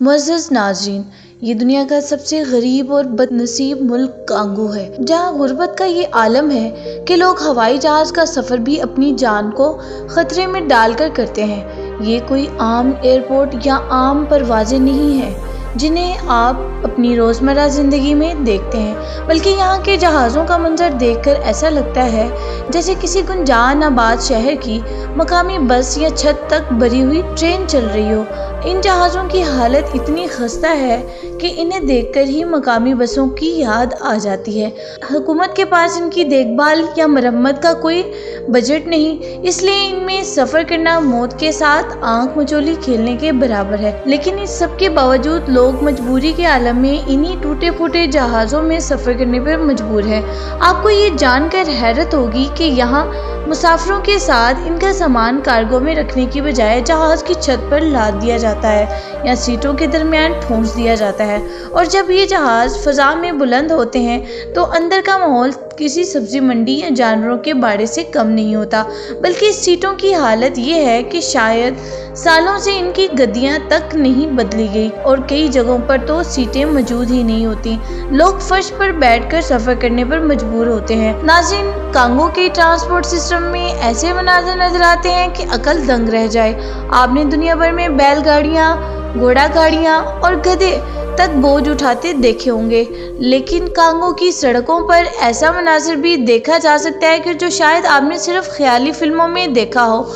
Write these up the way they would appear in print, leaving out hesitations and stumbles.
मुअज़्ज़ज़ नाज़रीन, ये दुनिया का सबसे गरीब और बदनसीब मुल्क कांगो है, जहाँ गुर्बत का ये आलम है कि लोग हवाई जहाज़ का सफ़र भी अपनी जान को ख़तरे में डालकर करते हैं। ये कोई आम एयरपोर्ट या आम परवाज़ें नहीं हैं जिन्हें आप अपनी रोज़मर्रा ज़िंदगी में देखते हैं, बल्कि यहाँ के जहाज़ों का मंजर देखकर ऐसा लगता है जैसे किसी गुंजान आबाद शहर की मकामी बस या छत तक भरी हुई ट्रेन चल रही हो। इन जहाज़ों की हालत इतनी खस्ता है कि इन्हें देखकर ही मकामी बसों की याद आ जाती है। हुकूमत के पास इनकी देखभाल या मरम्मत का कोई बजट नहीं, इसलिए इनमें सफ़र करना मौत के साथ आंख मचोली खेलने के बराबर है। लेकिन इस सब के बावजूद लोग मजबूरी के आलम में इन्हीं टूटे फूटे जहाज़ों में सफ़र करने पर मजबूर है। आपको ये जानकर हैरत होगी कि यहाँ मुसाफिरों के साथ इनका सामान कार्गो में रखने की बजाय जहाज़ की छत पर लाद दिया जाता है या सीटों के दरमियान ठूंस दिया जाता है। और जब ये जहाज़ फ़ज़ा में बुलंद होते हैं तो अंदर का माहौल किसी सब्ज़ी मंडी या जानवरों के बाड़े से कम नहीं होता, बल्कि इस सीटों की हालत ये है कि शायद सालों से इनकी गद्दियाँ तक नहीं बदली गई और कई जगहों पर तो सीटें मौजूद ही नहीं होती। लोग फर्श पर बैठकर सफ़र करने पर मजबूर होते हैं। नाज़रीन, कांगो के ट्रांसपोर्ट सिस्टम में ऐसे मनाज़र नजर आते हैं कि अकल दंग रह जाए। आपने दुनिया भर में बैलगाड़ियाँ, घोड़ा गाड़ियाँ और गधे तक बोझ उठाते देखे होंगे, लेकिन कांगो की सड़कों पर ऐसा मनाज़र भी देखा जा सकता है कि जो शायद आपने सिर्फ ख्याली फिल्मों में देखा हो।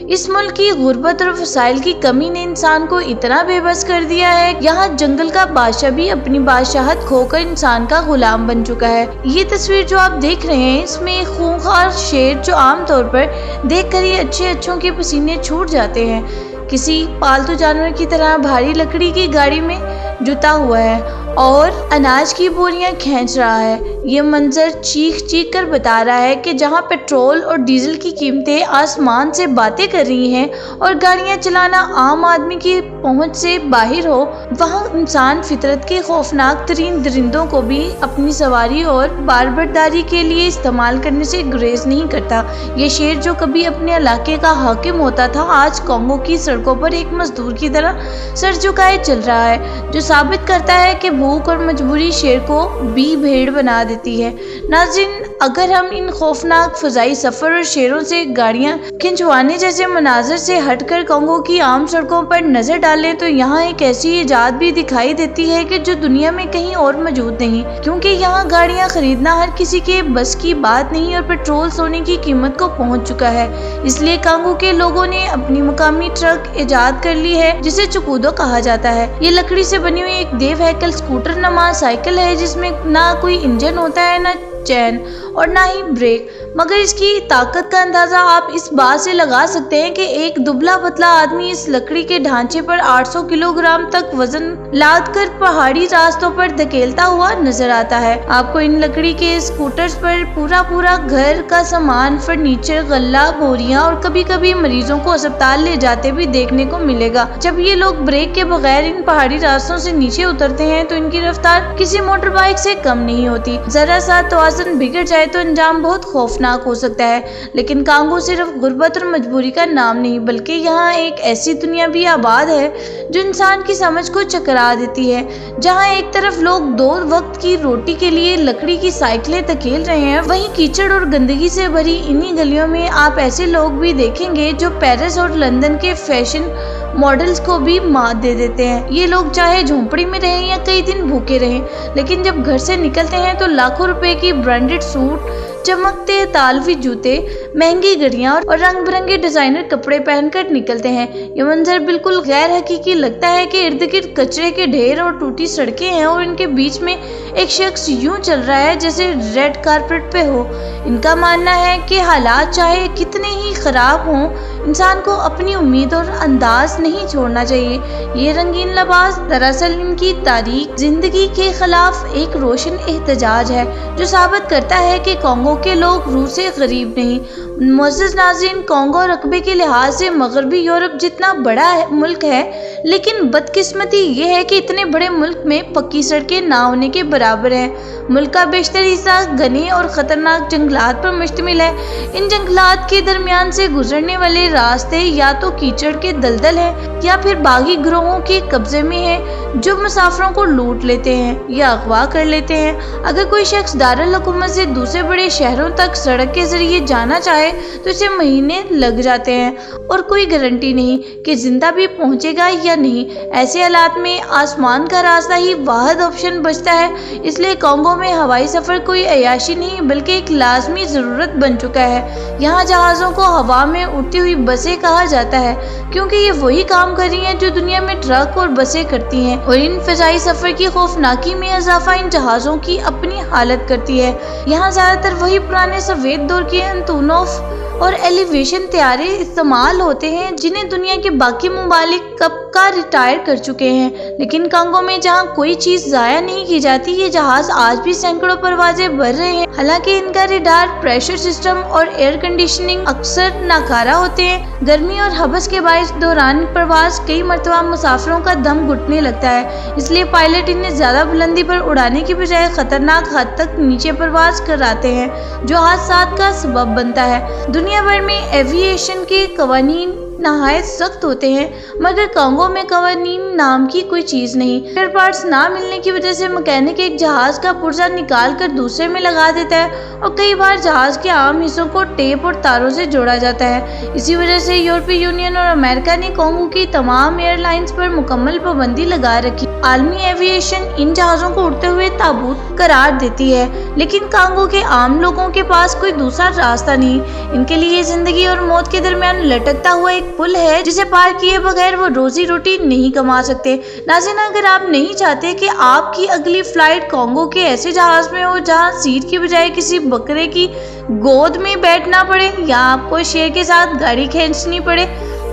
इस मुल्क की गुर्बत और वसाइल की कमी ने इंसान को इतना बेबस कर दिया है, यहाँ जंगल का बादशाह भी अपनी बादशाहत खोकर इंसान का गुलाम बन चुका है। ये तस्वीर जो आप देख रहे हैं, इसमें एक खूंखार शेर जो आमतौर पर देखकर ही अच्छों के पसीने छूट जाते हैं, किसी पालतू जानवर की तरह भारी लकड़ी की गाड़ी में जुटा हुआ है और अनाज की बोरियां खींच रहा है। ये मंजर चीख कर बता रहा है कि जहां पेट्रोल और डीजल की कीमतें आसमान से बातें कर रही हैं और गाड़ियां चलाना आम आदमी की पहुंच से बाहर हो, वहां इंसान फितरत के खौफनाक तरीन दरिंदों को भी अपनी सवारी और बारबरदारी के लिए इस्तेमाल करने से गुरेज नहीं करता। ये शेर जो कभी अपने इलाके का हाकिम होता था, आज कांगो की सड़कों पर एक मजदूर की तरह सर झुकाए चल रहा है, जो साबित करता है कि भूख और मजबूरी शेर को भी भेड़ बना देती है। नाज़रीन, अगर हम इन खौफनाक फजाई सफ़र और शेरों से गाड़ियाँ खिंचवाने जैसे मनाजर से हटकर कांगो की आम सड़कों पर नजर डालें तो यहाँ एक ऐसी इजाद भी दिखाई देती है कि जो दुनिया में कहीं और मौजूद नहीं, क्योंकि यहाँ गाड़ियाँ खरीदना हर किसी के बस की बात नहीं और पेट्रोल सोने की कीमत को पहुँच चुका है। इसलिए कांगो के लोगों ने अपनी मुकामी ट्रक इजाद कर ली है, जिसे चुकूदो कहा जाता है। ये लकड़ी से बनी हुई एक देव हैकल स्कूटर नमा साइकिल है, जिसमें ना कोई इंजन होता है, ना चैन और ना ही ब्रेक, मगर इसकी ताकत का अंदाजा आप इस बात से लगा सकते हैं कि एक दुबला पतला आदमी इस लकड़ी के ढांचे पर 800 किलोग्राम तक वजन लाद कर पहाड़ी रास्तों पर धकेलता हुआ नजर आता है। आपको इन लकड़ी के स्कूटर्स पर पूरा घर का सामान, फर्नीचर, गल्ला, बोरियां और कभी कभी मरीजों को अस्पताल ले जाते भी देखने को मिलेगा। जब ये लोग ब्रेक के बगैर इन पहाड़ी रास्तों से नीचे उतरते हैं तो इनकी रफ्तार किसी मोटर बाइक से कम नहीं होती। जरा सा तवाज़ुन बिगड़ जाए तो अंजाम बहुत खौफनाक हो सकता है। लेकिन कांगो सिर्फ गुर्बत और मजबूरी का नाम नहीं, बल्कि यहाँ एक ऐसी दुनिया भी आबाद है जो इंसान की समझ को चकरा देती है। जहाँ एक तरफ लोग 2 वक्त की रोटी के लिए लकड़ी की साइकिलें धकेल रहे हैं, वहीं कीचड़ और गंदगी से भरी इन्हीं गलियों में आप ऐसे लोग भी देखेंगे जो पेरिस और लंदन के फैशन मॉडल्स को भी मात दे देते हैं। ये लोग चाहे झोंपड़ी में रहें या कई दिन भूखे रहें, लेकिन जब घर से निकलते हैं तो लाखों रुपए की ब्रांडेड सूट, चमकते तालवी जूते, महंगी घड़ियां और रंग बिरंगे डिजाइनर कपड़े पहनकर निकलते हैं। ये मंजर बिल्कुल गैर हकीकी लगता है कि इर्द गिर्द कचरे के ढेर और टूटी सड़कें हैं और इनके बीच में एक शख्स यूं चल रहा है जैसे रेड कारपेट पे हो। इनका मानना है कि हालात चाहे कितने ही खराब हों, इंसान को अपनी उम्मीद और अंदाज नहीं छोड़ना चाहिए। ये रंगीन लिबास दरअसल इनकी तारीख जिंदगी के खिलाफ एक रोशन एहतजाज है, जो साबित करता है कि कांगो के लोग रूह से गरीब नहीं, मुअज़्ज़ज़ नाज़रीन, कॉन्गो रकबे के लिहाज से मगरबी यूरोप जितना बड़ा मुल्क है, लेकिन बदकिस्मती ये है कि इतने बड़े मुल्क में पक्की सड़कें ना होने के बराबर हैं। मुल्क का बेशतर हिस्सा घने और ख़तरनाक जंगलात पर मुश्तमिल है। इन जंगलात के दरमियान से गुजरने वाले रास्ते या तो कीचड़ के दलदल हैं या फिर बागी गिरोहों के कब्जे में हैं, जो मुसाफिरों को लूट लेते हैं या अगवा कर लेते हैं। अगर कोई शख्स दारुल हुकूमत से दूसरे बड़े शहरों तक सड़क के जरिए जाना चाहे तो इसे महीने लग जाते हैं और कोई गारंटी नहीं कि जिंदा भी पहुंचेगा या नहीं। ऐसे हालात में आसमान का रास्ता ही वाहिद ऑप्शन बचता है। इसलिए कॉन्गो में हवाई सफर कोई अयाशी नहीं बल्कि एक लाजमी ज़रूरत बन चुका है। यहाँ जहाज़ों को हवा में उड़ती हुई बसें कहा जाता है, क्योंकि ये वही काम कर रही हैं जो दुनिया में ट्रक और बसें करती हैं, और इन फ़ज़ाई सफ़र की खौफनाकी में इजाफा इन जहाज़ों की अपनी हालत करती है। यहाँ ज़्यादातर वही पुराने सफ़ेद दौर के अंतोनोव और एलिवेशन तैयारे इस्तेमाल होते हैं जिन्हें दुनिया के बाकी ममालिक कब का रिटायर कर चुके हैं। लेकिन कॉन्गो में जहाँ कोई चीज़ ज़ाया नहीं की जाती, ये जहाज़ आज भी सैकड़ों परवाजें भर रहे हैं। हालांकि इनका रडार, प्रेशर सिस्टम और एयर कंडीशनिंग अक्सर नाकारा होते हैं। गर्मी और हबस के बायस दौरान प्रवास कई मरतबा मुसाफिरों का दम घुटने लगता है। इसलिए पायलट इन्हें ज़्यादा बुलंदी पर उड़ाने की बजाय खतरनाक हद तक नीचे प्रवास कराते हैं, जो हादसात का सबब बनता है। दुनिया भर में एविएशन के कवानीन नहायत सख्त होते हैं, मगर कॉन्गो में कवानीन नाम की कोई चीज़ नहीं। स्पेयर पार्ट्स ना मिलने की वजह से मैकेनिक एक जहाज़ का पुर्जा निकाल कर दूसरे में लगा देता है, और कई बार जहाज़ के आम हिस्सों को टेप और तारों से जोड़ा जाता है। इसी वजह से यूरोपीय यूनियन और अमेरिका ने कॉन्गो की तमाम एयरलाइंस पर मुकम्मल पाबंदी लगा रखी। आलमी एविएशन इन जहाज़ों को उड़ते हुए ताबूत करार देती है, लेकिन कॉन्गो के आम लोगों के पास कोई दूसरा रास्ता नहीं। इनके लिए जिंदगी और मौत के दरमियान लटकता हुआ एक पुल है, जिसे पार किए बगैर वो रोजी रोटी नहीं कमा सकते। नाज़रीन, अगर आप नहीं चाहते कि आपकी अगली फ्लाइट कॉन्गो के ऐसे जहाज में हो जहां सीट की बजाय किसी बकरे की गोद में बैठना पड़े या आपको शेर के साथ गाड़ी खींचनी पड़े,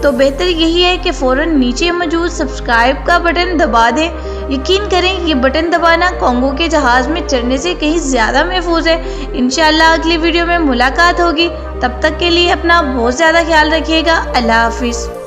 तो बेहतर यही है कि फौरन नीचे मौजूद सब्सक्राइब का बटन दबा दें। यकीन करें, ये बटन दबाना कॉन्गो के जहाज में चढ़ने से कहीं ज़्यादा महफूज है। इंशाअल्लाह अगली वीडियो में मुलाकात होगी। तब तक के लिए अपना बहुत ज़्यादा ख्याल रखिएगा। अल्लाह हाफिज़।